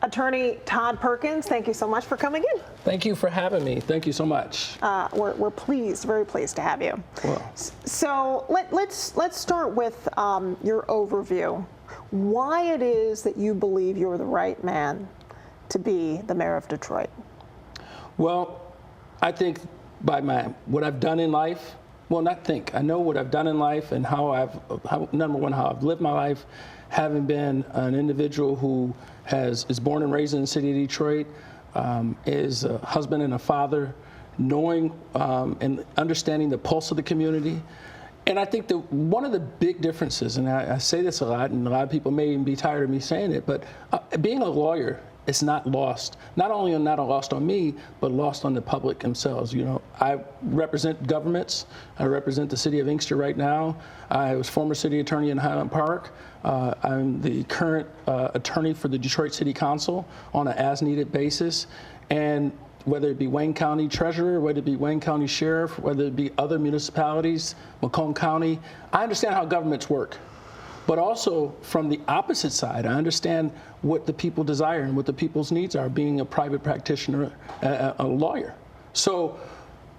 Attorney Todd Perkins, thank you so much for coming in. Thank you for having me. Thank you so much. We're pleased, very pleased to have you. Well, so let's start with your overview. Why it is that you believe you're the right man to be the mayor of Detroit? Well, I think by what I've done in life. Well, I know what I've done in life and number one, how I've lived my life, having been an individual who is born and raised in the city of Detroit, is a husband and a father, knowing and understanding the pulse of the community. And I think one of the big differences, and I say this a lot, and a lot of people may even be tired of me saying it, but being a lawyer is not lost. Not only not lost on me, but lost on the public themselves. You know, I represent governments. I represent the city of Inkster right now. I was former city attorney in Highland Park. I'm the current attorney for the Detroit City Council on an as-needed basis. And whether it be Wayne County Treasurer, whether it be Wayne County Sheriff, whether it be other municipalities, Macomb County, I understand how governments work. But also from the opposite side, I understand what the people desire and what the people's needs are, being a private practitioner, a lawyer. So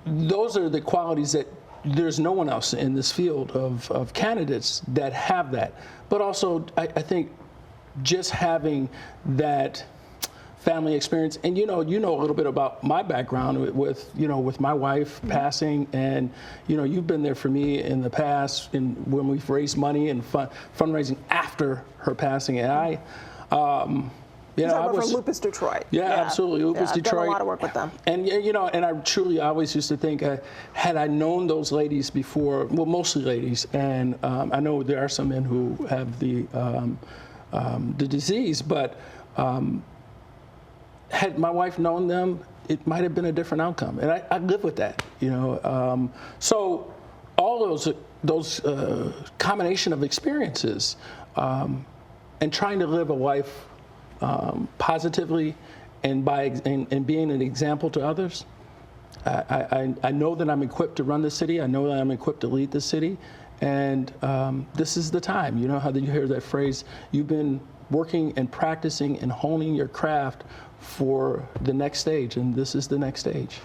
those are the qualities that there's no one else in this field of candidates that have that. But also, I think just having that family experience, and you know a little bit about my background with my wife passing, and you've been there for me in the past, when we've raised money and fundraising after her passing, and I was for Lupus Detroit. Yeah, absolutely, Lupus Detroit. I've done a lot of work with them. And and I truly always used to think, had I known those ladies before, well, mostly ladies, and I know there are some men who have the disease, but. Had my wife known them, it might have been a different outcome, and I live with that, So all those combination of experiences, and trying to live a life positively, and being an example to others, I know that I'm equipped to run the city. I know that I'm equipped to lead the city, and this is the time. You know how you hear that phrase? You've been working and practicing and honing your craft for the next stage, and this is the next stage.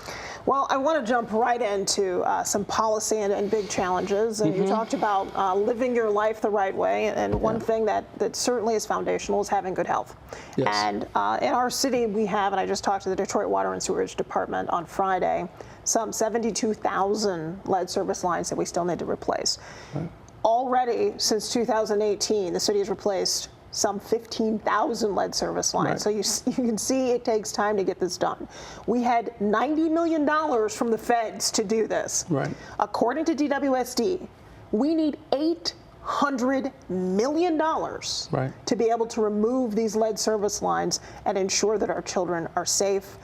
Well, I want to jump right into some policy and big challenges. And you talked about living your life the right way, and one thing that certainly is foundational is having good health. Yes. And in our city, we have, and I just talked to the Detroit Water and Sewerage Department on Friday, some 72,000 lead service lines that we still need to replace. Right. Already, since 2018, the city has replaced some 15,000 lead service lines. Right. So you can see it takes time to get this done. We had $90 million from the feds to do this. Right. According to DWSD, we need $800 million to be able to remove these lead service lines and ensure that our children are safe,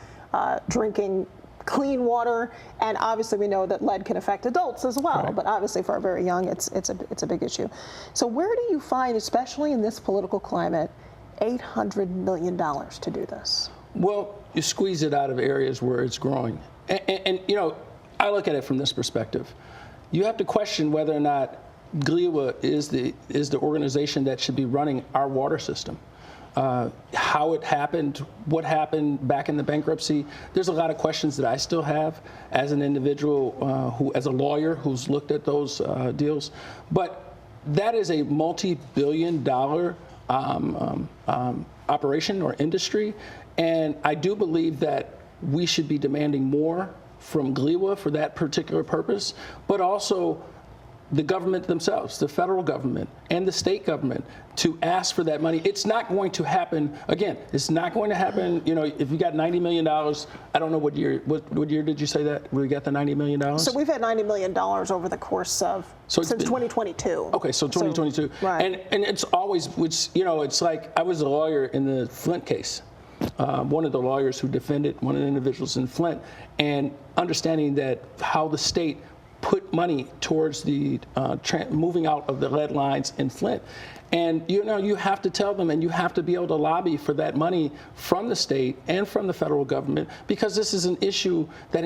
drinking clean water, and obviously we know that lead can affect adults as well, right. But obviously for our very young, it's a big issue. So where do you find, especially in this political climate, $800 million to do this? Well, you squeeze it out of areas where it's growing. And I look at it from this perspective. You have to question whether or not GLEWA is the organization that should be running our water system. How it happened, what happened back in the bankruptcy. There's a lot of questions that I still have as an individual, as a lawyer who's looked at those deals. But that is a multi-billion-dollar operation or industry, and I do believe that we should be demanding more from GLEWA for that particular purpose, but also the government themselves, the federal government and the state government, to ask for that money. It's not going to happen. Again, it's not going to happen. If you got $90 million, I don't know what year did you say that we got the $90 million? So we've had $90 million over the course of since 2022. Okay, so 2022. Right. And it's always, it's like I was a lawyer in the Flint case. One of the lawyers who defended one of the individuals in Flint, and understanding that how the state put money towards the moving out of the lead lines in Flint. And you have to tell them, and you have to be able to lobby for that money from the state and from the federal government, because this is an issue that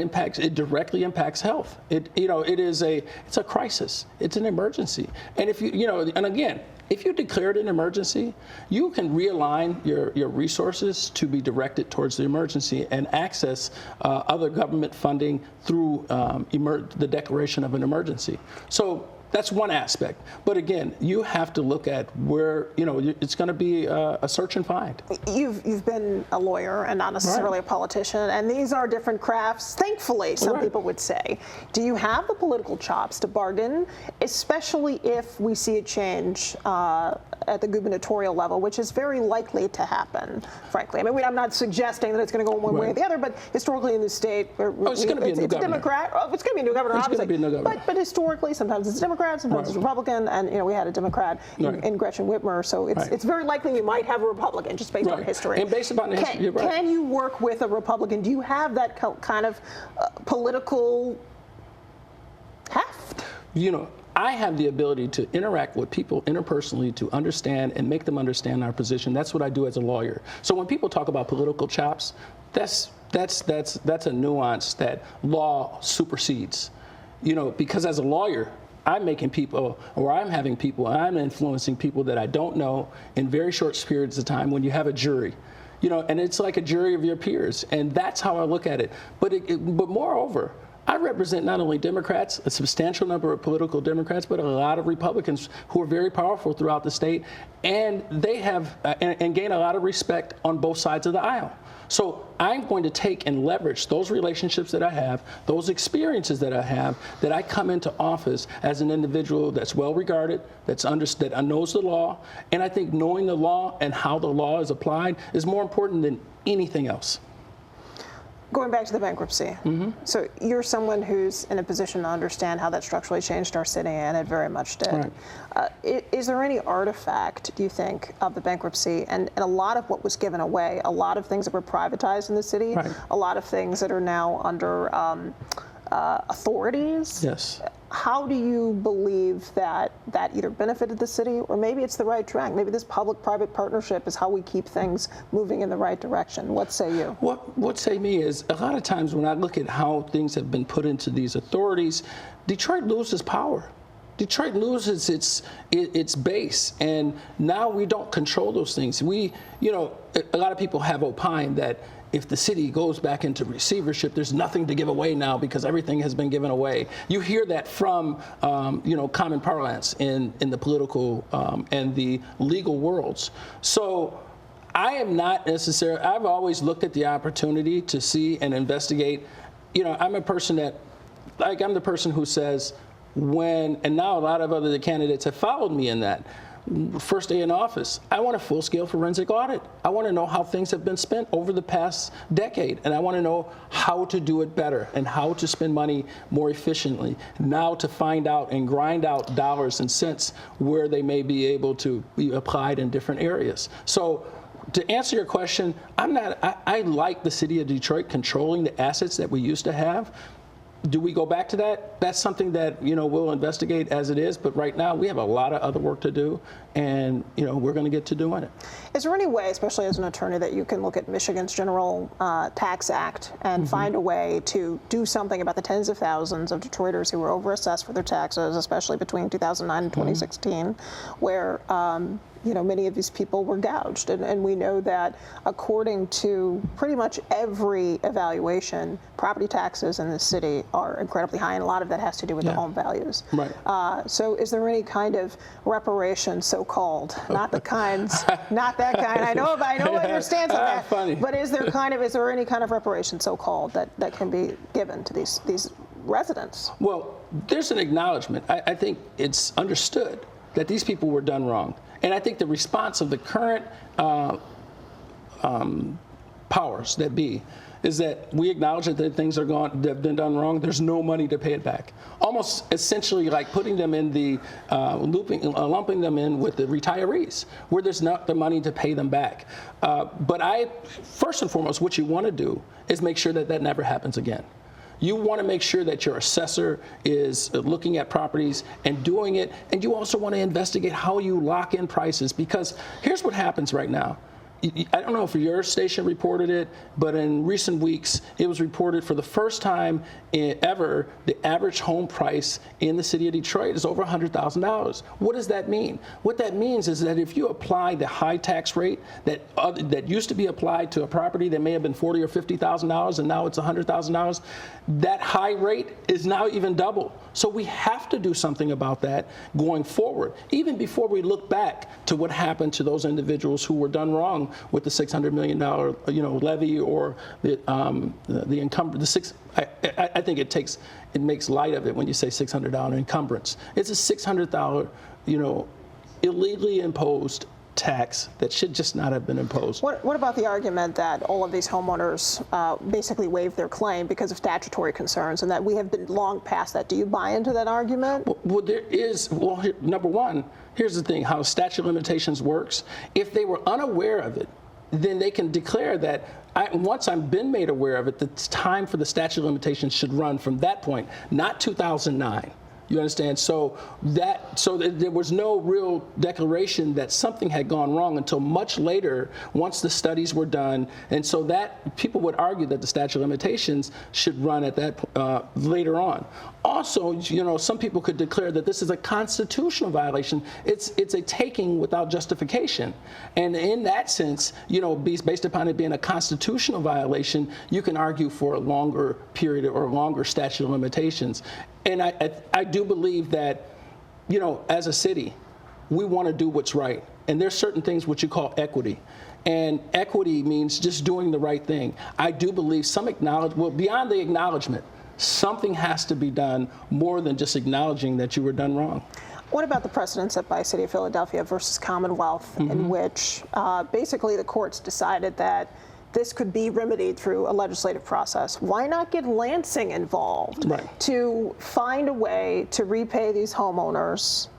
directly impacts health. It's a crisis. It's an emergency. And and again, if you declared an emergency, you can realign your resources to be directed towards the emergency and access other government funding through the declaration of an emergency. So that's one aspect. But again, you have to look at where, it's going to be a search and find. You've been a lawyer and not necessarily a politician, and these are different crafts, thankfully, some people would say. Do you have the political chops to bargain, especially if we see a change at the gubernatorial level, which is very likely to happen, frankly? I mean, I'm not suggesting that it's going to go one way or the other, but historically in the state, it's going to be a new governor. Democrat. It's going to be a new governor, obviously. It's going to be a new governor. But historically, sometimes it's a Democrat, sometimes it's Republican, and we had a Democrat in Gretchen Whitmer, so it's very likely we might have a Republican, just based on history. And based upon history, you're right. Can you work with a Republican? Do you have that kind of political heft? I have the ability to interact with people interpersonally to understand and make them understand our position. That's what I do as a lawyer. So when people talk about political chops, that's a nuance that law supersedes. Because as a lawyer, I'm making people, or I'm having people, I'm influencing people that I don't know in very short periods of time when you have a jury. And it's like a jury of your peers. And that's how I look at it. But moreover, I represent not only Democrats, a substantial number of political Democrats, but a lot of Republicans who are very powerful throughout the state, and they have and gain a lot of respect on both sides of the aisle. So I'm going to take and leverage those relationships that I have, those experiences that I have, that I come into office as an individual that's well regarded, that knows the law, and I think knowing the law and how the law is applied is more important than anything else. Going back to the bankruptcy, so you're someone who's in a position to understand how that structurally changed our city, and it very much did. Right. Is there any artifact, do you think, of the bankruptcy and a lot of what was given away, a lot of things that were privatized in the city, a lot of things that are now under authorities? Yes. How do you believe that either benefited the city, or maybe it's the right track? Maybe this public-private partnership is how we keep things moving in the right direction. What say you? What say me is, a lot of times when I look at how things have been put into these authorities, Detroit loses power. Detroit loses its base, and now we don't control those things. A lot of people have opined that if the city goes back into receivership, there's nothing to give away now because everything has been given away. You hear that from, common parlance in the political and the legal worlds. So I am not necessarily, I've always looked at the opportunity to see and investigate. I'm a person that, I'm the person who says and now a lot of other candidates have followed me in that. First day in office, I want a full-scale forensic audit. I want to know how things have been spent over the past decade, and I want to know how to do it better and how to spend money more efficiently. Now to find out and grind out dollars and cents where they may be able to be applied in different areas. So to answer your question, I like the city of Detroit controlling the assets that we used to have. Do we go back to that? That's something that, we'll investigate as it is. But right now, we have a lot of other work to do, and, we're going to get to doing it. Is there any way, especially as an attorney, that you can look at Michigan's General Tax Act and find a way to do something about the tens of thousands of Detroiters who were overassessed for their taxes, especially between 2009 and 2016, where many of these people were gouged. And we know that according to pretty much every evaluation, property taxes in the city are incredibly high, and a lot of that has to do with the home values. Right. So is there any kind of reparation, so-called, not that kind, I know what your stance on that, funny. But is there any kind of reparation, so-called, that can be given to these residents? Well, there's an acknowledgement. I think it's understood that these people were done wrong. And I think the response of the current powers that be is that we acknowledge that things have been done wrong. There's no money to pay it back. Almost essentially like putting them in the lumping them in with the retirees, where there's not the money to pay them back. But first and foremost, what you want to do is make sure that never happens again. You want to make sure that your assessor is looking at properties and doing it, and you also want to investigate how you lock in prices, because here's what happens right now. I don't know if your station reported it, but in recent weeks, it was reported for the first time ever, the average home price in the city of Detroit is over $100,000. What does that mean? What that means is that if you apply the high tax rate that used to be applied to a property that may have been $40,000 or $50,000 and now it's $100,000, that high rate is now even double. So we have to do something about that going forward, even before we look back to what happened to those individuals who were done wrong with the $600 million, levy, or the encumbrance. I think it makes light of it when you say $600 encumbrance. It's a $600, illegally imposed tax that should just not have been imposed. What about the argument that all of these homeowners basically waived their claim because of statutory concerns, and that we have been long past that? Do you buy into that argument? Number one, here's the thing, how statute of limitations works. If they were unaware of it, then they can declare that once I've been made aware of it, the time for the statute of limitations should run from that point, not 2009. You understand? So there was no real declaration that something had gone wrong until much later, once the studies were done. And so that people would argue that the statute of limitations should run at that later on. Also, some people could declare that this is a constitutional violation. It's a taking without justification. And in that sense, based upon it being a constitutional violation, you can argue for a longer period or longer statute of limitations. And I do believe that, as a city, we want to do what's right. And there's certain things which you call equity. And equity means just doing the right thing. I do believe beyond the acknowledgement, something has to be done more than just acknowledging that you were done wrong. What about the precedent set by City of Philadelphia versus Commonwealth, in which basically the courts decided that this could be remedied through a legislative process? Why not get Lansing involved to find a way to repay these homeowners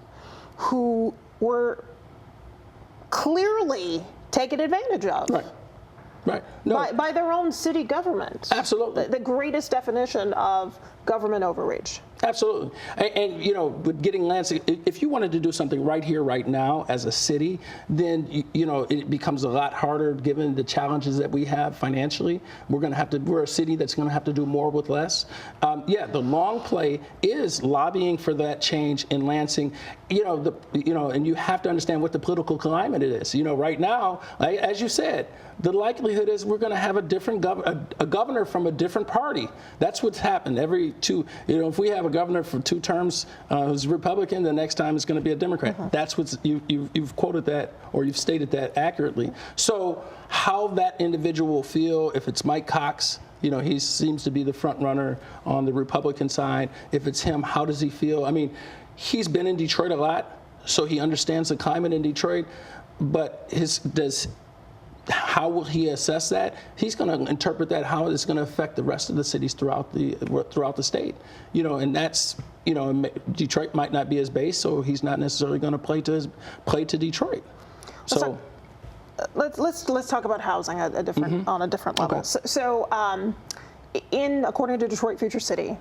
who were clearly taken advantage of? Right. No. By their own city government. Absolutely. The greatest definition of government overreach. Absolutely. And with getting Lansing, if you wanted to do something right here, right now, as a city, then, it becomes a lot harder given the challenges that we have financially. We're a city that's going to have to do more with less. The long play is lobbying for that change in Lansing. And you have to understand what the political climate is. Right now, as you said, the likelihood is we're going to have a different a governor from a different party. That's what's happened. Every two, if we have a governor for 2 terms who's Republican, the next time it's going to be a Democrat. That's what's you've quoted that, or you've stated that accurately. So how that individual will feel, if it's Mike Cox, he seems to be the front runner on the Republican side. If it's him, how does he feel? I mean, he's been in Detroit a lot, so he understands the climate in Detroit. But how will he assess that? He's going to interpret that how it's going to affect the rest of the cities throughout the state. And that's Detroit might not be his base, so he's not necessarily going to play to Detroit. So let's talk about housing on a different level. Okay. So according to Detroit Future City,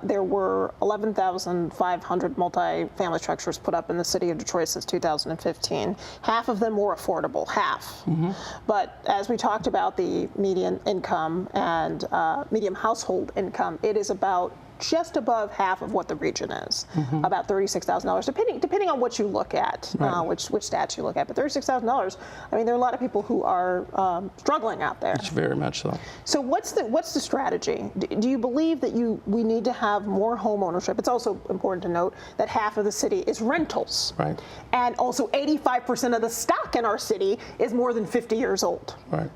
there were 11,500 multifamily structures put up in the city of Detroit since 2015. Half of them were affordable, half. But as we talked about the median income and median household income, it is about just above half of what the region is, about $36,000, depending on what you look at, which stats you look at. But $36,000, I mean, there are a lot of people who are struggling out there. It's very much so. So what's the strategy? Do you believe that we need to have more home ownership? It's also important to note that half of the city is rentals. Right. And also 85% of the stock in our city is more than 50 years old. Right.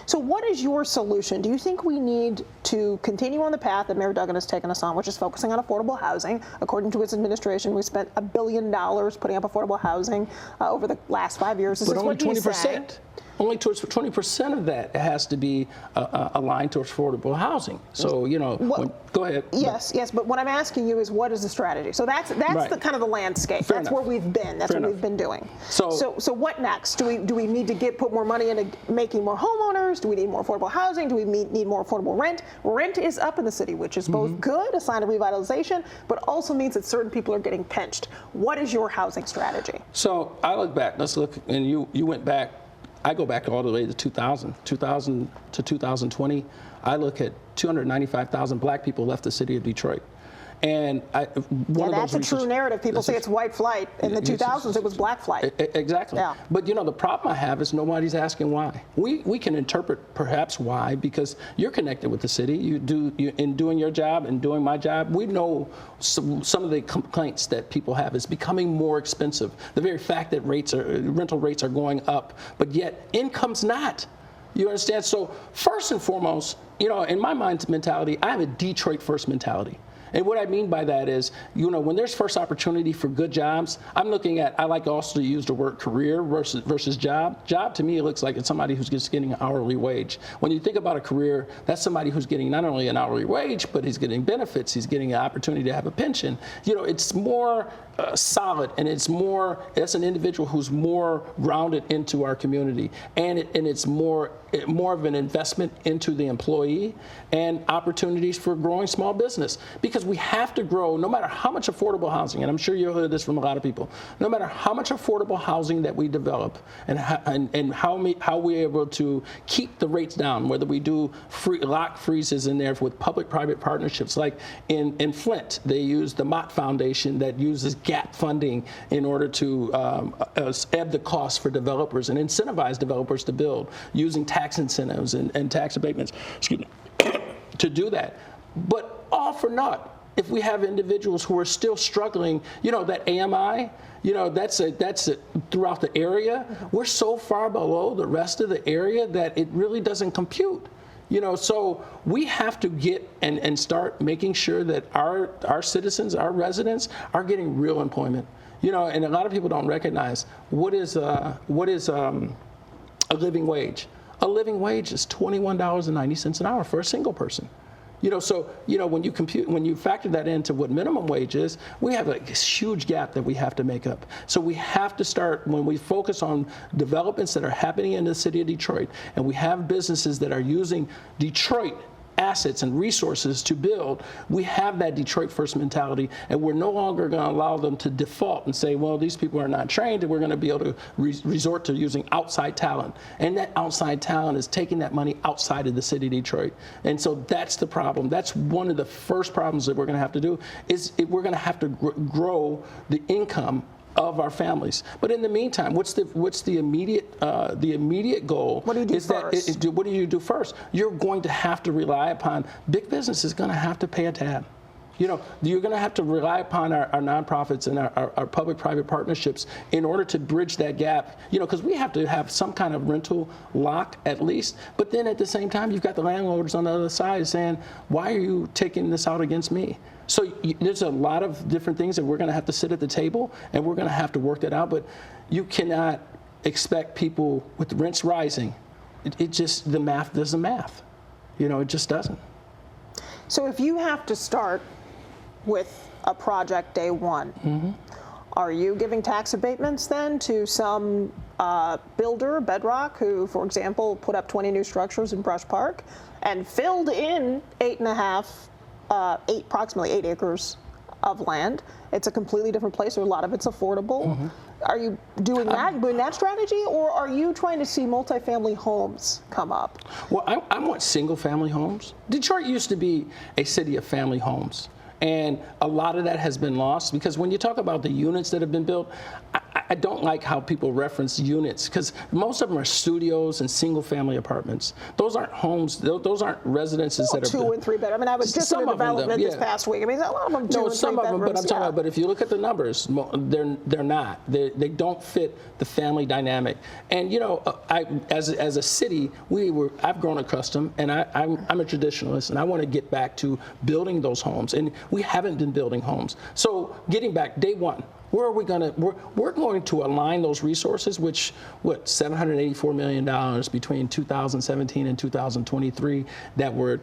So what is your solution? Do you think we need to continue on the path that Mayor Duggan has taken us on, which is focusing on affordable housing? According to his administration, we spent $1 billion putting up affordable housing over the last 5 years. But only 20%. only towards 20% of that has to be aligned towards affordable housing. So, go ahead. Yes, but what I'm asking you is, what is the strategy? So that's Right. the kind of the landscape. Fair That's enough. where we've been. That's Fair what enough. we've been doing. So what next? Do we need to put more money into making more homeowners? Do we need more affordable housing? Do we need more affordable rent? Rent is up in the city, which is both good, a sign of revitalization, but also means that certain people are getting pinched. What is your housing strategy? So I look back. Let's look, and you went back. I go back all the way to 2000 to 2020. I look at 295,000 black people left the city of Detroit. And that's a true narrative. People say it's white flight. In the 2000s, it was black flight. Exactly. Yeah. But the problem I have is nobody's asking why. We can interpret perhaps why, because you're connected with the city. In doing your job and doing my job, we know some of the complaints that people have is becoming more expensive. The very fact that rental rates are going up, but yet income's not. You understand? So first and foremost, in my mind's mentality, I have a Detroit first mentality. And what I mean by that is, when there's first opportunity for good jobs, I'm looking at, I like also to use the word career versus job. Job to me, it looks like it's somebody who's just getting an hourly wage. When you think about a career, that's somebody who's getting not only an hourly wage, but he's getting benefits, he's getting an opportunity to have a pension. It's more solid, and it's an individual who's more grounded into our community. And it's more of an investment into the employee and opportunities for growing small business. Because we have to grow, no matter how much affordable housing, and I'm sure you'll hear this from a lot of people, no matter how much affordable housing that we develop and how we're able to keep the rates down, whether we do lock freezes in there with public-private partnerships. Like in Flint, they use the Mott Foundation that uses gap funding in order to ebb the cost for developers and incentivize developers to build using tax incentives and tax abatements, to do that. But all for naught if we have individuals who are still struggling. That AMI, that's throughout the area. We're so far below the rest of the area that it really doesn't compute. So we have to get and start making sure that our citizens, our residents, are getting real employment. And a lot of people don't recognize what is a living wage. A living wage is $21.90 an hour for a single person. So when you factor that into what minimum wage is, we have a huge gap that we have to make up. So we have to start, when we focus on developments that are happening in the city of Detroit, and we have businesses that are using Detroit assets and resources to build, we have that Detroit first mentality, and we're no longer going to allow them to default and say, well, these people are not trained, and we're going to be able to resort to using outside talent. And that outside talent is taking that money outside of the city of Detroit. And so that's the problem. That's one of the first problems that we're going to have to do, is we're going to have to grow the income of our families. But in the meantime, what's the immediate goal? What do you do first? What do you do first? You're going to have to rely upon, big business is going to have to pay a tab. You're going to have to rely upon our nonprofits and our public-private partnerships in order to bridge that gap, because we have to have some kind of rental lock at least. But then at the same time, you've got the landlords on the other side saying, why are you taking this out against me? So there's a lot of different things that we're going to have to sit at the table, and we're going to have to work that out. But you cannot expect people with rents rising. The math doesn't math. It just doesn't. So if you have to start with a project day one, are you giving tax abatements then to some builder, Bedrock, who, for example, put up 20 new structures in Brush Park and filled in approximately 8 acres of land? It's a completely different place, where a lot of it's affordable. Are you doing that strategy, or are you trying to see multifamily homes come up? Well, I want single family homes. Detroit used to be a city of family homes. And a lot of that has been lost, because when you talk about the units that have been built, I don't like how people reference units, because most of them are studios and single-family apartments. Those aren't homes. Those aren't residences that are 2 and 3 bedroom. I mean, I was just in a development this past week. I mean, a lot of them 2 and 3 bedrooms. Some of them, but I'm talking about. But if you look at the numbers, they're not. They don't fit the family dynamic. And as a city, I've grown accustomed, and I'm a traditionalist, and I want to get back to building those homes. And we haven't been building homes. So getting back, day one, Where are we going to, we're going to align those resources, which, $784 million between 2017 and 2023 that were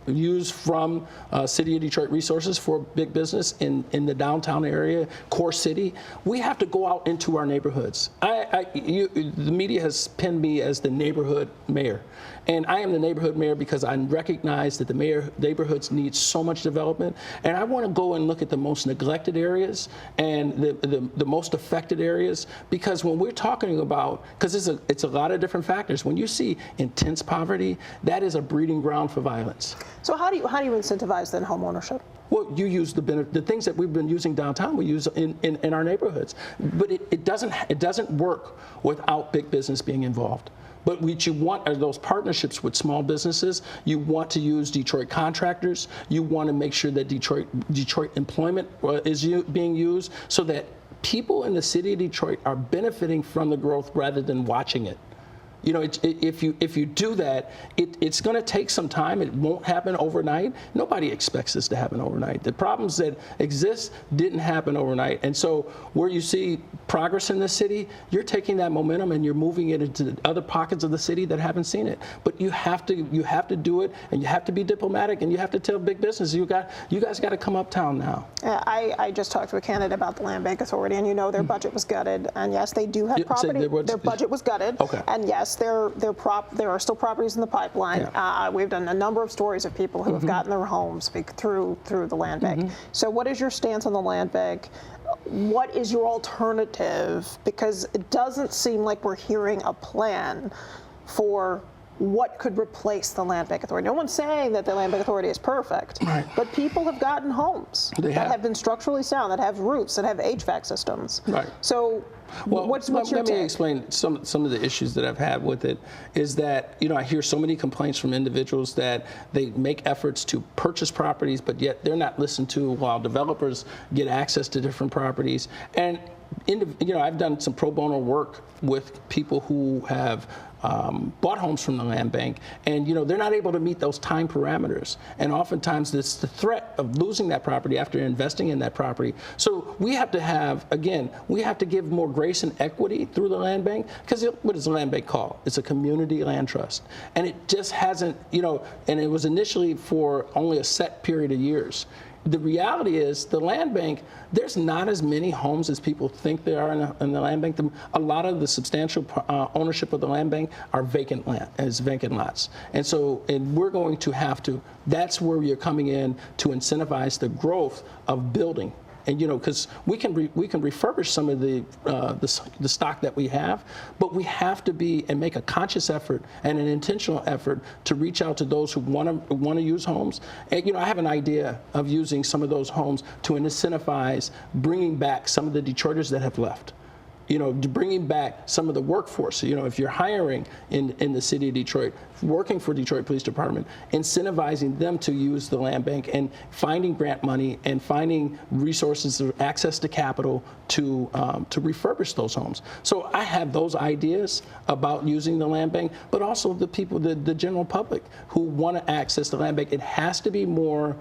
used from City of Detroit resources for big business in the downtown area, core city. We have to go out into our neighborhoods. The media has pinned me as the neighborhood mayor. And I am the neighborhood mayor because I recognize that the neighborhoods need so much development. And I want to go and look at the most neglected areas and the most affected areas, because when we're talking about, because it's a lot of different factors. When you see intense poverty, that is a breeding ground for violence. So how do you incentivize then home ownership? Well, you use the things that we've been using downtown, we use in our neighborhoods. But it doesn't work without big business being involved. But what you want are those partnerships with small businesses. You want to use Detroit contractors. You want to make sure that Detroit employment is being used so that people in the city of Detroit are benefiting from the growth rather than watching it. You know, if you do that, it's going to take some time. It won't happen overnight. Nobody expects this to happen overnight. The problems that exist didn't happen overnight. And so where you see progress in the city, you're taking that momentum and you're moving it into other pockets of the city that haven't seen it. But you have to do it, and you have to be diplomatic, and you have to tell big business, you guys got to come uptown now. I just talked to a candidate about the Land Bank Authority, and their budget was gutted. And yes, they do have property. Their budget was gutted. Okay. And yes, there are still properties in the pipeline. Yeah. We've done a number of stories of people who have gotten their homes through the land bank. So what is your stance on the land bank? What is your alternative? Because it doesn't seem like we're hearing a plan for what could replace the Land Bank Authority. No one's saying that the Land Bank Authority is perfect, right, but people have gotten homes that have been structurally sound, that have roofs, that have HVAC systems. Right. So what's your take? Let me explain some of the issues that I've had with it. Is that, I hear so many complaints from individuals that they make efforts to purchase properties, but yet they're not listened to while developers get access to different properties. And I've done some pro bono work with people who have bought homes from the land bank, and they're not able to meet those time parameters, and oftentimes it's the threat of losing that property after investing in that property. So we have to give more grace and equity through the land bank, because what is the land bank called? It's a community land trust, and it just hasn't, and it was initially for only a set period of years. The reality is the land bank, there's not as many homes as people think there are in the land bank. A lot of the substantial ownership of the land bank are vacant lots. And so we're going to have to, that's where you're coming in to incentivize the growth of building. And because we can refurbish some of the stock that we have, but we have to make a conscious effort and an intentional effort to reach out to those who want to use homes. And I have an idea of using some of those homes to incentivize bringing back some of the Detroiters that have left. Bringing back some of the workforce. If you're hiring in the city of Detroit, working for Detroit Police Department, incentivizing them to use the land bank and finding grant money and finding resources, access to capital to refurbish those homes. So I have those ideas about using the land bank, but also the people, the general public who want to access the land bank. It has to be more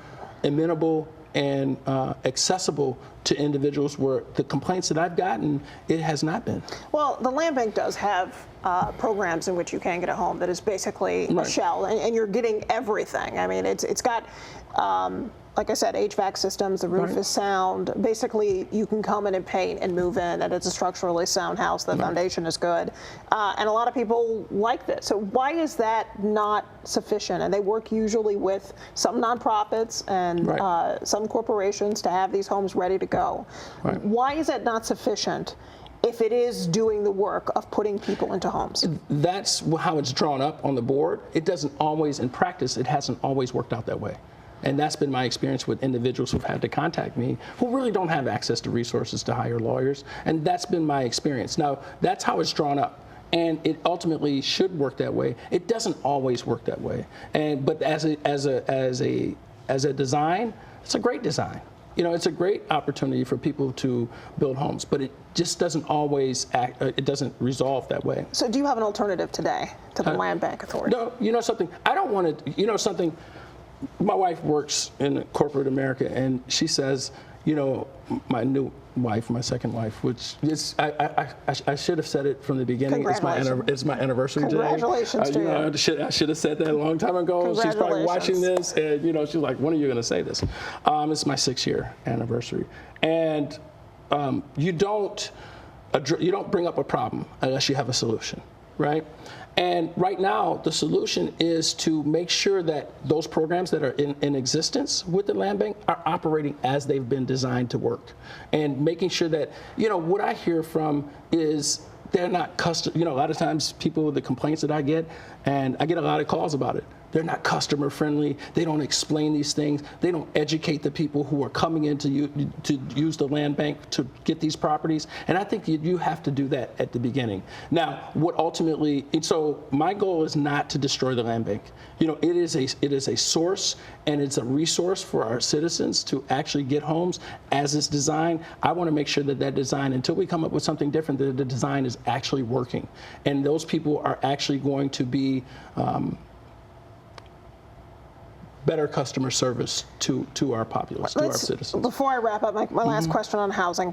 amenable and accessible to individuals, where the complaints that I've gotten, it has not been. Well, the land bank does have programs in which you can get a home that is basically a shell, and you're getting everything. I mean, it's got, like I said, HVAC systems, the roof is sound. Basically, you can come in and paint and move in, and it's a structurally sound house. The foundation is good. And a lot of people like this. So why is that not sufficient? And they work usually with some nonprofits and some corporations to have these homes ready to go. Right. Why is that not sufficient if it is doing the work of putting people into homes? That's how it's drawn up on the board. It doesn't always, in practice, it hasn't always worked out that way. And that's been my experience with individuals who've had to contact me who really don't have access to resources to hire lawyers. And that's been my experience. Now, that's how it's drawn up. And it ultimately should work that way. It doesn't always work that way. But as a design, it's a great design. It's a great opportunity for people to build homes, but it just doesn't always it doesn't resolve that way. So do you have an alternative today to the Land Bank Authority? No, something, I don't want to, something, my wife works in corporate America, and she says, my new wife, my second wife, which is, I should have said it from the beginning. It's my anniversary today. Congratulations to you. I should have said that a long time ago. She's probably watching this, and she's like, when are you going to say this? It's my 6-year anniversary, and you don't bring up a problem unless you have a solution, right? And right now, the solution is to make sure that those programs that are in existence with the land bank are operating as they've been designed to work. And making sure that, what I hear from is they're not a lot of times people, the complaints that I get, and I get a lot of calls about it, they're not customer friendly. They don't explain these things. They don't educate the people who are coming in to use the land bank to get these properties. And I think you have to do that at the beginning. Now, so my goal is not to destroy the land bank. It is a source and it's a resource for our citizens to actually get homes as it's designed. I want to make sure that design, until we come up with something different, that the design is actually working. And those people are actually going to be better customer service to our populace, to our citizens. Before I wrap up, my last question on housing.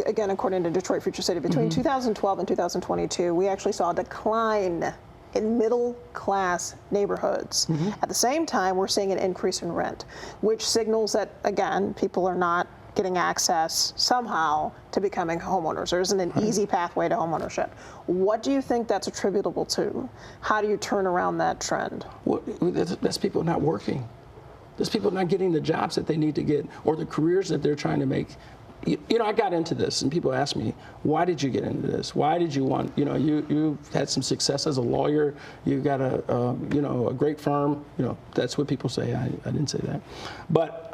Again, according to Detroit Future City, between 2012 and 2022, we actually saw a decline in middle-class neighborhoods. At the same time, we're seeing an increase in rent, which signals that, again, people are not getting access somehow to becoming homeowners. There isn't an easy pathway to homeownership. What do you think that's attributable to? How do you turn around that trend? Well, that's people not working. There's people not getting the jobs that they need to get or the careers that they're trying to make. I got into this, and people ask me, why did you get into this? Why did you want, you've had some success as a lawyer. You've got a great firm. That's what people say. I didn't say that. But,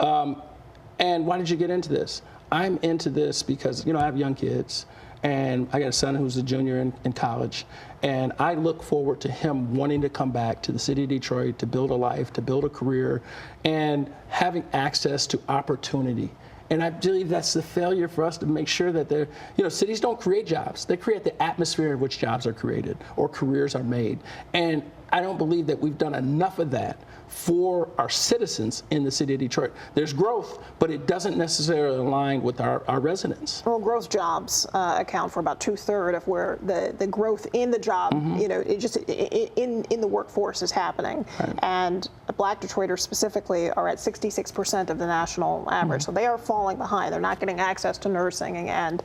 and why did you get into this? I'm into this because, I have young kids, and I got a son who's a junior in college, and I look forward to him wanting to come back to the city of Detroit to build a life, to build a career, and having access to opportunity. And I believe that's the failure for us to make sure that cities don't create jobs. They create the atmosphere in which jobs are created or careers are made. And I don't believe that we've done enough of that for our citizens in the city of Detroit. There's growth, but it doesn't necessarily align with our residents. Well, growth jobs account for about 2/3 of where the growth in the job, it just in the workforce is happening. Right. And Black Detroiters specifically are at 66% of the national average. So they are falling behind. They're not getting access to nursing and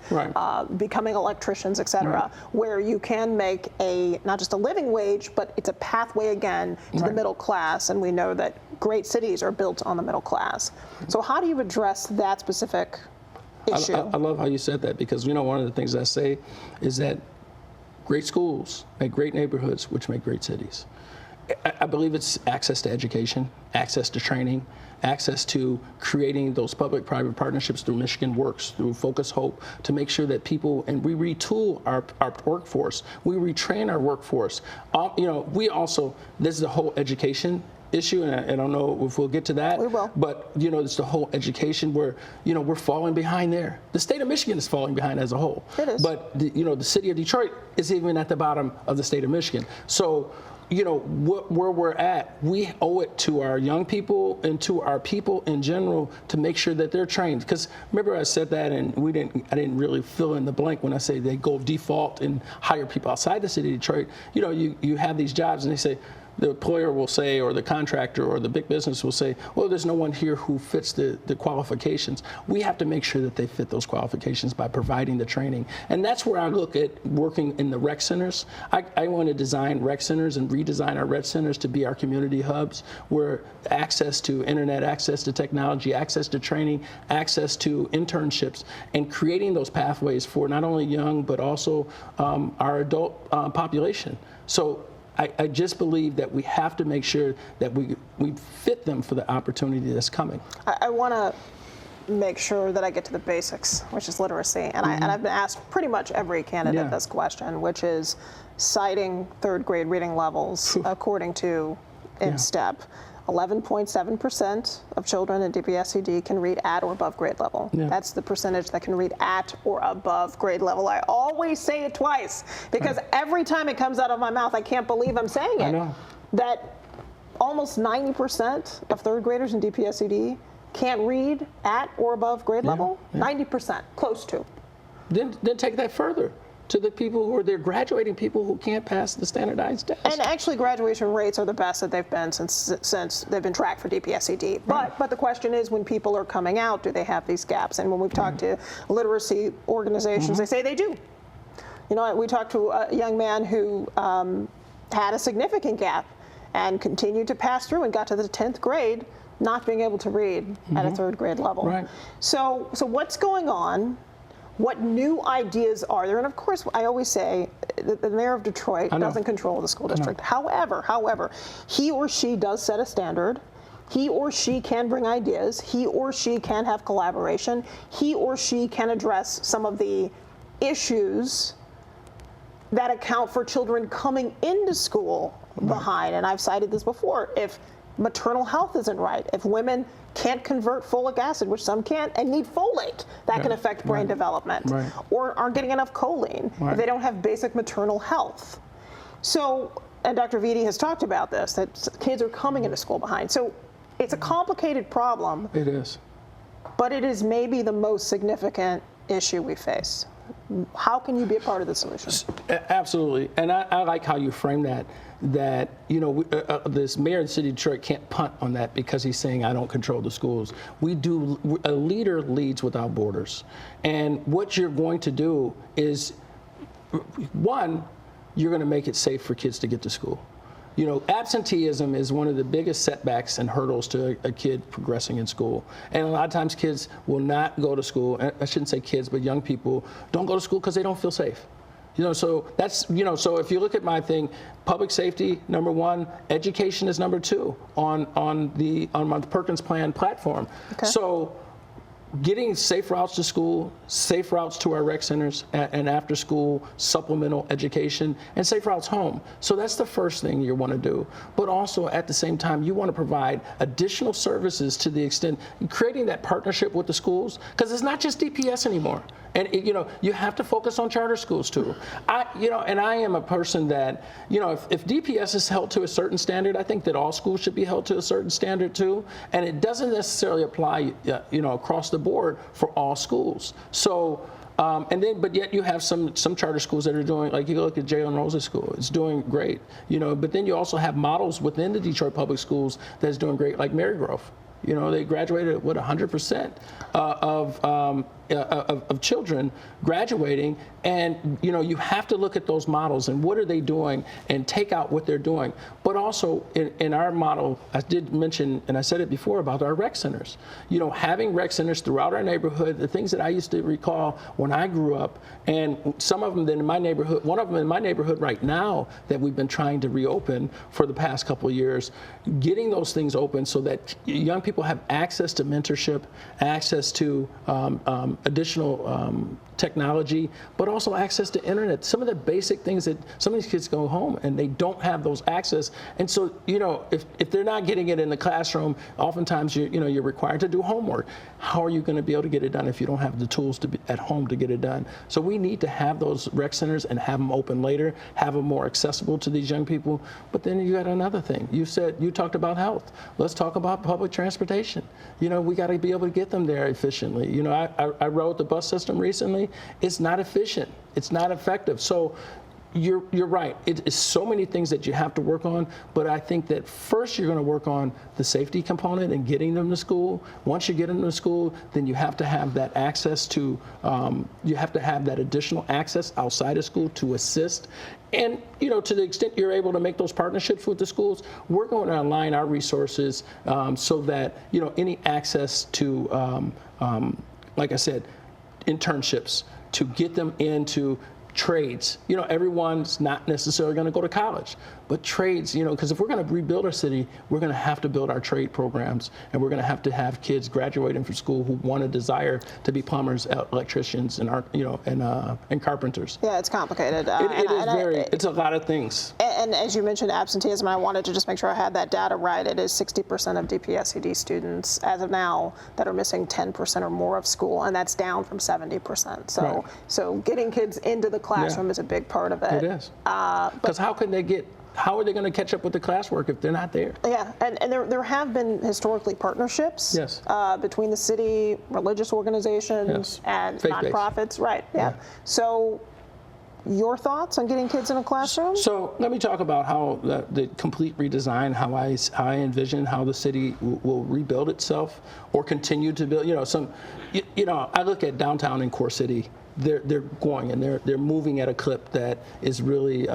becoming electricians, et cetera, where you can make not just a living wage, but it's a pathway again to the middle class. And we know that great cities are built on the middle class. So how do you address that specific issue? I love how you said that, because one of the things I say is that great schools make great neighborhoods, which make great cities. I believe it's access to education, access to training, access to creating those public-private partnerships through Michigan Works, through Focus Hope, to make sure that people, and we retool our workforce, we retrain our workforce. This is a whole education issue, and I don't know if we'll get to that. We will. But, it's the whole education where, we're falling behind there. The state of Michigan is falling behind as a whole. It is. But, the city of Detroit is even at the bottom of the state of Michigan. So, where we're at, we owe it to our young people and to our people in general to make sure that they're trained. Because remember I said that, and I didn't really fill in the blank when I say they go default and hire people outside the city of Detroit. You have these jobs, and they say, the employer will say, or the contractor or the big business will say, well, there's no one here who fits the qualifications. We have to make sure that they fit those qualifications by providing the training. And that's where I look at working in the rec centers. I want to design rec centers and redesign our rec centers to be our community hubs, where access to internet, access to technology, access to training, access to internships, and creating those pathways for not only young, but also our adult population. So I just believe that we have to make sure that we fit them for the opportunity that's coming. I want to make sure that I get to the basics, which is literacy. And, I've been asked pretty much every candidate this question, which is citing third grade reading levels according to InStep. 11.7% of children in DPSCD can read at or above grade level. Yeah. That's the percentage that can read at or above grade level. I always say it twice, because every time it comes out of my mouth, I can't believe I'm saying it. I know. That almost 90% of third graders in DPSCD can't read at or above grade level? 90%, close to. Then take that further to the people who are there, graduating people who can't pass the standardized test. And actually, graduation rates are the best that they've been since they've been tracked for DPSCD. But the question is, when people are coming out, do they have these gaps? And when we've talked to literacy organizations, they say they do. You know, we talked to a young man who had a significant gap and continued to pass through and got to the 10th grade not being able to read at a 3rd grade level. Right. So what's going on? What new ideas are there? And of course, I always say the mayor of Detroit doesn't control the school district. However, he or she does set a standard. He or she can bring ideas. He or she can have collaboration. He or she can address some of the issues that account for children coming into school behind. And I've cited this before. If maternal health isn't right, if women can't convert folic acid, which some can't, and need folate, that can affect brain development, or aren't getting enough choline, if they don't have basic maternal health. So, and Dr. Vitti has talked about this, that kids are coming into school behind. So it's a complicated problem. It is. But it is maybe the most significant issue we face. How can you be a part of the solution? Absolutely, and I like how you frame that. That, you know, this mayor of the city of Detroit can't punt on that because he's saying I don't control the schools. We do. A leader leads without borders, and what you're going to do is, one, you're going to make it safe for kids to get to school. You know, absenteeism is one of the biggest setbacks and hurdles to a kid progressing in school. And a lot of times kids will not go to school. I shouldn't say kids, but young people don't go to school because they don't feel safe. You know, so that's, you know, so if you look at my thing, public safety, number 1, education is number 2 on my Perkins Plan platform. Okay. So getting safe routes to school, safe routes to our rec centers, and after school supplemental education, and safe routes home. So that's the first thing you want to do. But also at the same time, you want to provide additional services to the extent, creating that partnership with the schools, because it's not just DPS anymore. And you know, you have to focus on charter schools too. I am a person that, you know, if DPS is held to a certain standard, I think that all schools should be held to a certain standard too. And it doesn't necessarily apply, you know, across the board for all schools. So, but yet you have some charter schools that are doing, like you look at Jalen Rose's school, it's doing great, you know. But then you also have models within the Detroit Public Schools that's doing great, like Marygrove. You know, they graduated at 100% of children graduating, and you know, you have to look at those models and what are they doing and take out what they're doing. But also in our model, I did mention, and I said it before, about our rec centers. You know, having rec centers throughout our neighborhood, the things that I used to recall when I grew up, and some of them then in my neighborhood, one of them in my neighborhood right now that we've been trying to reopen for the past couple of years, getting those things open so that young people have access to mentorship, access to additional technology, but also access to internet. Some of the basic things that some of these kids go home and they don't have those access. And so, you know, if they're not getting it in the classroom, oftentimes you're required to do homework. How are you going to be able to get it done if you don't have the tools to be at home to get it done? So we need to have those rec centers and have them open later, have them more accessible to these young people. But then you got another thing. You talked about health. Let's talk about public transportation. You know, we got to be able to get them there efficiently. You know, I rode the bus system recently. It's not efficient. It's not effective. So you're right. It is so many things that you have to work on, but I think that first you're going to work on the safety component and getting them to school. Once you get them to school, then you have to have that access to, you have to have that additional access outside of school to assist. And, you know, to the extent you're able to make those partnerships with the schools, we're going to align our resources so that, you know, any access to, like I said, internships, to get them into trades. You know, everyone's not necessarily going to go to college, but trades, you know, because if we're going to rebuild our city, we're going to have to build our trade programs, and we're going to have kids graduating from school who want a desire to be plumbers, electricians, and and carpenters. Yeah, it's complicated. It's a lot of things. And as you mentioned, absenteeism, I wanted to just make sure I had that data right. It is 60% of DPSCD students as of now that are missing 10% or more of school, and that's down from 70%. So, right. So getting kids into the classroom is a big part of it. It is. Because how can they get how are they going to catch up with the classwork if they're not there? Yeah, and there have been historically partnerships Yes. Between the city, religious organizations, Yes. and Faith-based. nonprofits. Right, yeah. So your thoughts on getting kids in a classroom? So let me talk about how the complete redesign, how I envision how the city will rebuild itself or continue to build. I look at downtown in Core City. They're going and they're moving at a clip that is really.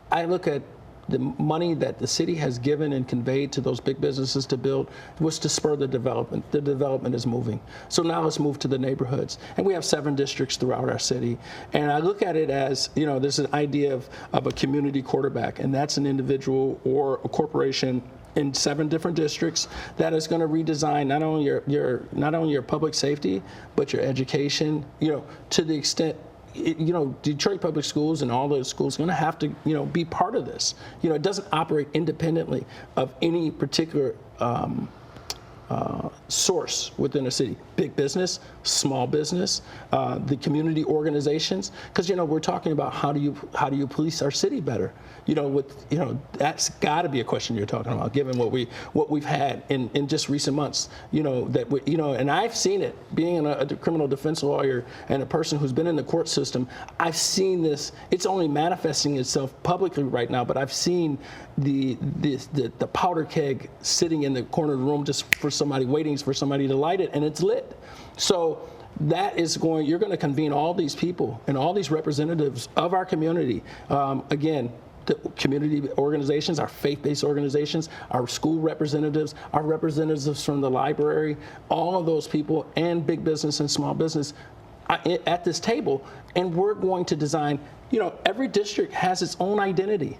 I look at the money that the city has given and conveyed to those big businesses to build was to spur the development. The development is moving. So now let's move to the neighborhoods. And we have 7 districts throughout our city. And I look at it as, there's an idea of a community quarterback, and that's an individual or a corporation in 7 different districts that is going to redesign not only your public safety, but your education, to the extent Detroit Public Schools and all those schools are going to have to, be part of this. It doesn't operate independently of any particular source within a city. Big business, small business, the community organizations. Because we're talking about how do you police our city better? That's got to be a question you're talking about, given what we've had in just recent months. And I've seen it being a criminal defense lawyer and a person who's been in the court system. I've seen this. It's only manifesting itself publicly right now, but I've seen the powder keg sitting in the corner of the room just for somebody, waiting for somebody to light it, and it's lit. So that is you're going to convene all these people and all these representatives of our community. Again, the community organizations, our faith-based organizations, our school representatives, our representatives from the library, all of those people, and big business and small business at this table. And we're going to design, every district has its own identity.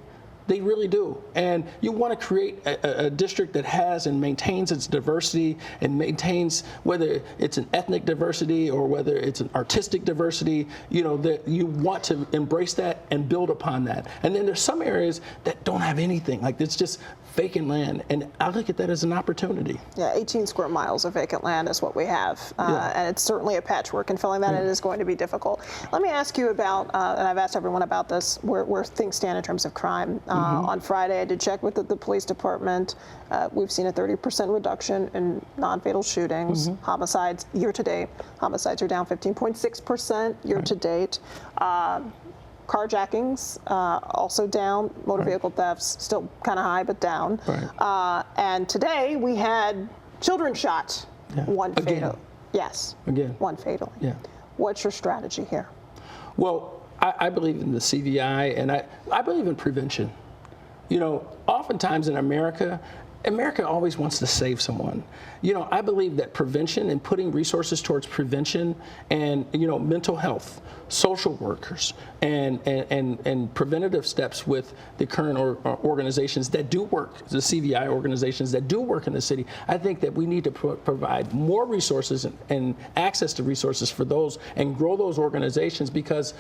They really do. And you want to create a district that has and maintains its diversity and maintains, whether it's an ethnic diversity or whether it's an artistic diversity, that you want to embrace that and build upon that. And then there's some areas that don't have anything, like it's just vacant land. And I look at that as an opportunity. Yeah, 18 square miles of vacant land is what we have. And it's certainly a patchwork, and filling that in is going to be difficult. Let me ask you about, and I've asked everyone about this, where things stand in terms of crime. On Friday, I did check with the police department. We've seen a 30% reduction in non-fatal shootings. Homicides year to date. Homicides are down 15.6% year to date. Carjackings also down. Motor vehicle thefts still kind of high, but down. And today we had children shot. One fatal. Yes. Again. One fatal. Yeah. What's your strategy here? Well, I believe in the CVI, and I believe in prevention. Oftentimes in America always wants to save someone. I believe that prevention and putting resources towards prevention and, mental health, social workers, and preventative steps with the current organizations that do work, the CVI organizations that do work in the city. I think that we need to provide more resources and access to resources for those and grow those organizations, because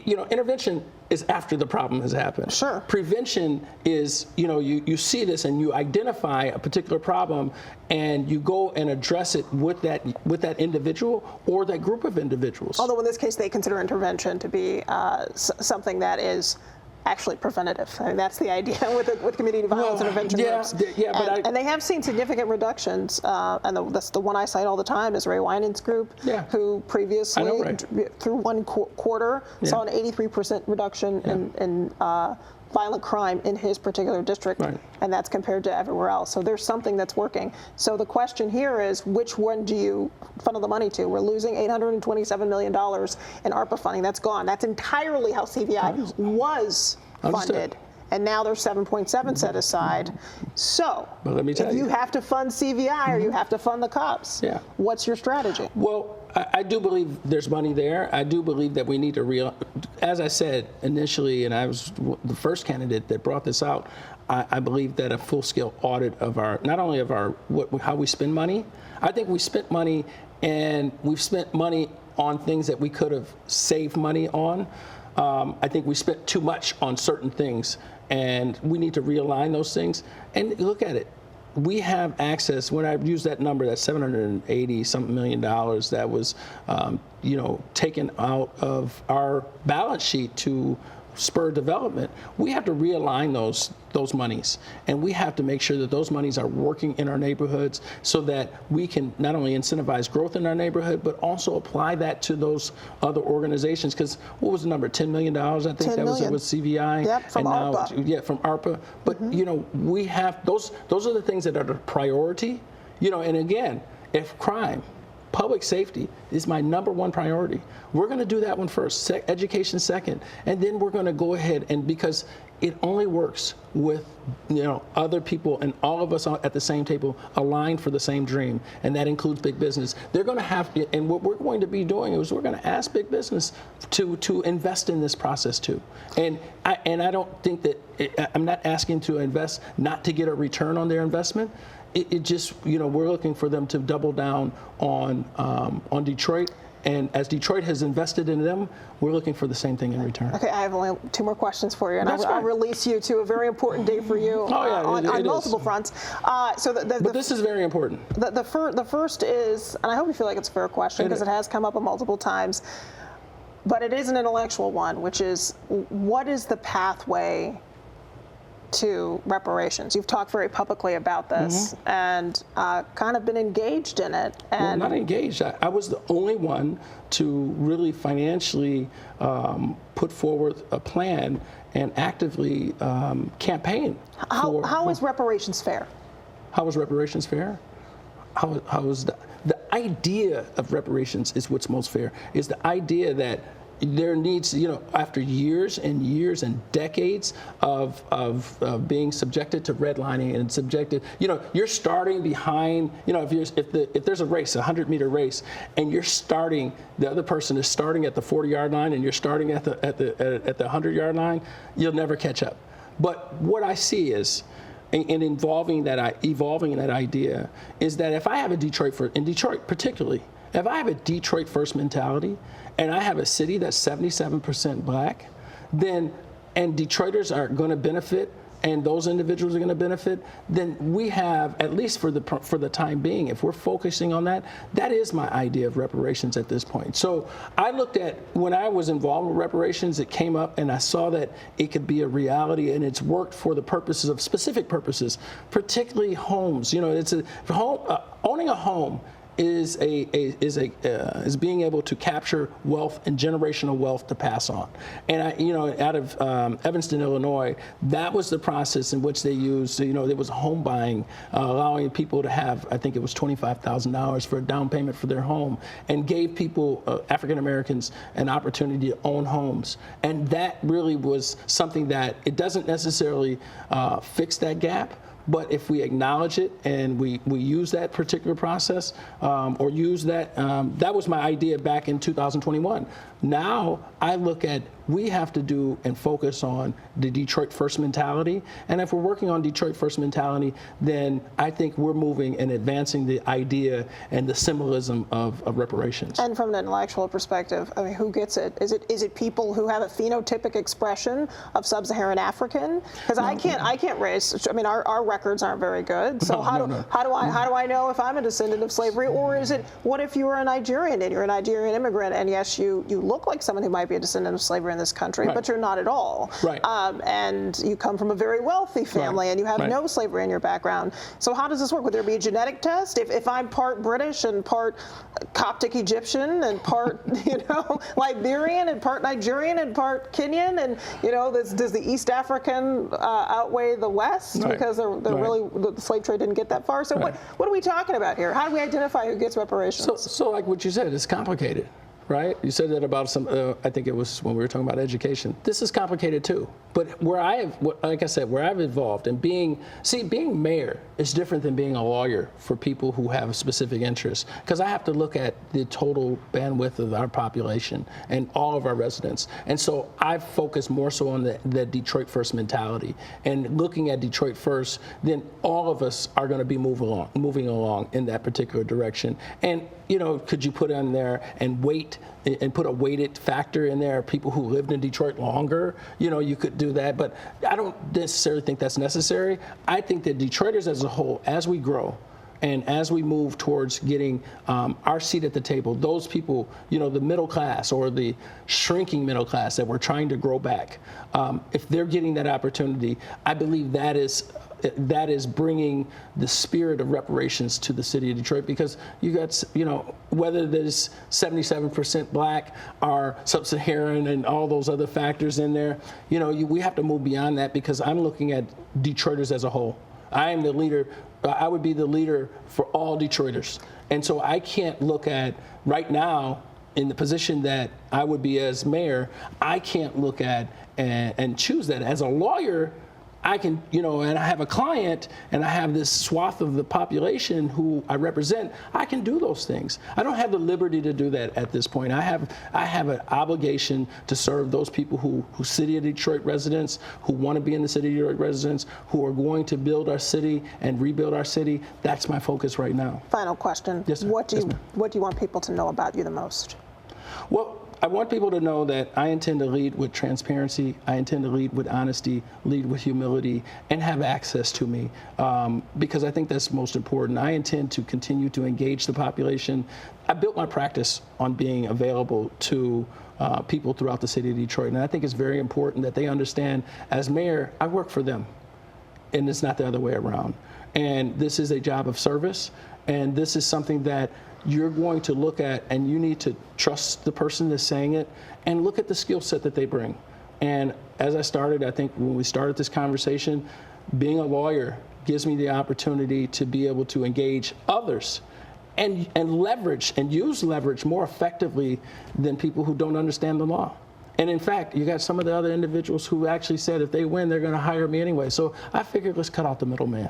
intervention is after the problem has happened. Sure. Prevention is, you see this and you identify a particular problem and you go and address it with that individual or that group of individuals. Although in this case they consider intervention to be something that is actually preventative. I mean, that's the idea with community violence intervention groups. And they have seen significant reductions. And that's the one I cite all the time is Ray Winans' group, who previously, through one quarter, saw an 83% reduction in violent crime in his particular district, and that's compared to everywhere else. So there's something that's working. So the question here is, which one do you funnel the money to? We're losing $827 million in ARPA funding. That's gone. That's entirely how CVI was funded. And now there's 7.7 set aside. So if you have to fund CVI or you have to fund the cops, what's your strategy? Well, I do believe there's money there. I do believe that we need to as I said initially, and I was the first candidate that brought this out, I believe that a full-scale audit of not only of how we spend money. I think we spent money, and we've spent money on things that we could have saved money on. I think we spent too much on certain things, and we need to realign those things. And look at it. We have access. When I use that number, that $780-something million that was, taken out of our balance sheet to spur development, we have to realign those monies, and we have to make sure that those monies are working in our neighborhoods so that we can not only incentivize growth in our neighborhood, but also apply that to those other organizations. Because what was the number? $10 million, I think that was it with CVI. Yep, from ARPA. Yeah, from ARPA. But we have those are the things that are the priority. And again, if crime, public safety is my number one priority, we're going to do that one first, education second, and then we're going to go ahead, and because it only works with other people and all of us at the same table aligned for the same dream, and that includes big business. They're going to have to, and what we're going to be doing is we're going to ask big business to invest in this process too. And I don't think that I'm not asking to invest not to get a return on their investment. It just, we're looking for them to double down on Detroit. And as Detroit has invested in them, we're looking for the same thing in return. Okay, I have only 2 more questions for you, and I'll release you to a very important day for you on multiple fronts. But this is very important. The first is, and I hope you feel like it's a fair question because it has come up multiple times, but it is an intellectual one, which is, what is the pathway to reparations? You've talked very publicly about this and kind of been engaged in it. And well, not engaged. I was the only one to really financially put forward a plan and actively campaign. How is reparations fair? How is reparations fair? How is the idea of reparations is what's most fair, is the idea that there needs, after years and years and decades of being subjected to redlining and subjected, you're starting behind, if there's a race, a 100-meter race, and the other person is starting at the 40-yard line and you're starting at the 100-yard line, you'll never catch up. But what I see is, and evolving in that idea, is that if I have in Detroit particularly, if I have a Detroit first mentality, and I have a city that's 77% black, and Detroiters are going to benefit, and those individuals are going to benefit, then we have, at least for the time being, if we're focusing on that, that is my idea of reparations at this point. So I looked at, when I was involved with reparations, it came up, and I saw that it could be a reality, and it's worked for the purposes of specific purposes, particularly homes. Owning a home is being able to capture wealth and generational wealth to pass on. And out of Evanston, Illinois, that was the process in which they used. There was home buying, allowing people to have, I think it was $25,000 for a down payment for their home, and gave people, African Americans, an opportunity to own homes. And that really was something that it doesn't necessarily fix that gap. But if we acknowledge it and we use that particular process or use that, that was my idea back in 2021. Now I look at, we have to do and focus on the Detroit first mentality. And if we're working on Detroit first mentality, then I think we're moving and advancing the idea and the symbolism of reparations. And from an intellectual perspective, I mean, who gets it? Is it people who have a phenotypic expression of sub-Saharan African? Because I can't raise. I mean, our records aren't very good. So how do I know if I'm a descendant of slavery? Or is it, what if you are a Nigerian and you're a Nigerian immigrant, and yes, you look like someone who might be a descendant of slavery in this country, but you're not at all. Right. And you come from a very wealthy family, and you have no slavery in your background. So how does this work? Would there be a genetic test? If I'm part British and part Coptic Egyptian and part Liberian and part Nigerian and part Kenyan, and does the East African outweigh the West because the slave trade didn't get that far? So what are we talking about here? How do we identify who gets reparations? So like what you said, it's complicated. Right? You said that about I think it was when we were talking about education. This is complicated too. But where I've evolved and being mayor is different than being a lawyer for people who have specific interests. Because I have to look at the total bandwidth of our population and all of our residents. And so I've focused more so on the Detroit first mentality. And looking at Detroit first, then all of us are going to be moving along in that particular direction. And could you put in there and put a weighted factor in there, people who lived in Detroit longer? You could do that, but I don't necessarily think that's necessary. I think that Detroiters as a whole, as we grow, And as we move towards getting our seat at the table, those people, you know, the middle class or the shrinking middle class that we're trying to grow back, if they're getting that opportunity, I believe that is bringing the spirit of reparations to the city of Detroit, because you got, you know, whether there's 77% black or sub-Saharan and all those other factors in there, you know, we have to move beyond that, because I'm looking at Detroiters as a whole. I am the leader. I would be the leader for all Detroiters. And so I can't look at right now in the position that I would be as mayor, I can't look at and choose that. As a lawyer, I can, you know, and I have a client and I have this swath of the population who I represent, I can do those things. I don't have the liberty to do that at this point. I have an obligation to serve those people who City of Detroit residents, who want to be in the City of Detroit residents, who are going to build our city and rebuild our city. That's my focus right now. Final question. Yes, sir. What do you want people to know about you the most? Well, I want people to know that I intend to lead with transparency, I intend to lead with honesty, lead with humility, and have access to me, because I think that's most important. I intend to continue to engage the population. I built my practice on being available to people throughout the city of Detroit, and I think it's very important that they understand, as mayor, I work for them, and it's not the other way around. And this is a job of service, and this is something that you're going to look at, and you need to trust the person that's saying it and look at the skill set that they bring. And as I started, I think when we started this conversation, being a lawyer gives me the opportunity to be able to engage others and leverage and use leverage more effectively than people who don't understand the law. And in fact, you got some of the other individuals who actually said if they win, they're going to hire me anyway. So I figured, let's cut out the middleman.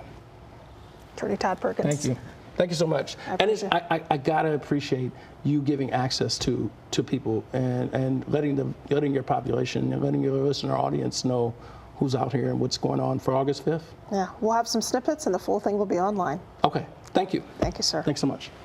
Attorney Todd Perkins. Thank you. Thank you so much. I gotta appreciate you giving access to people and letting your population and letting your listener audience know who's out here and what's going on for August 5th. Yeah, we'll have some snippets and the full thing will be online. Okay, thank you. Thank you, sir. Thanks so much.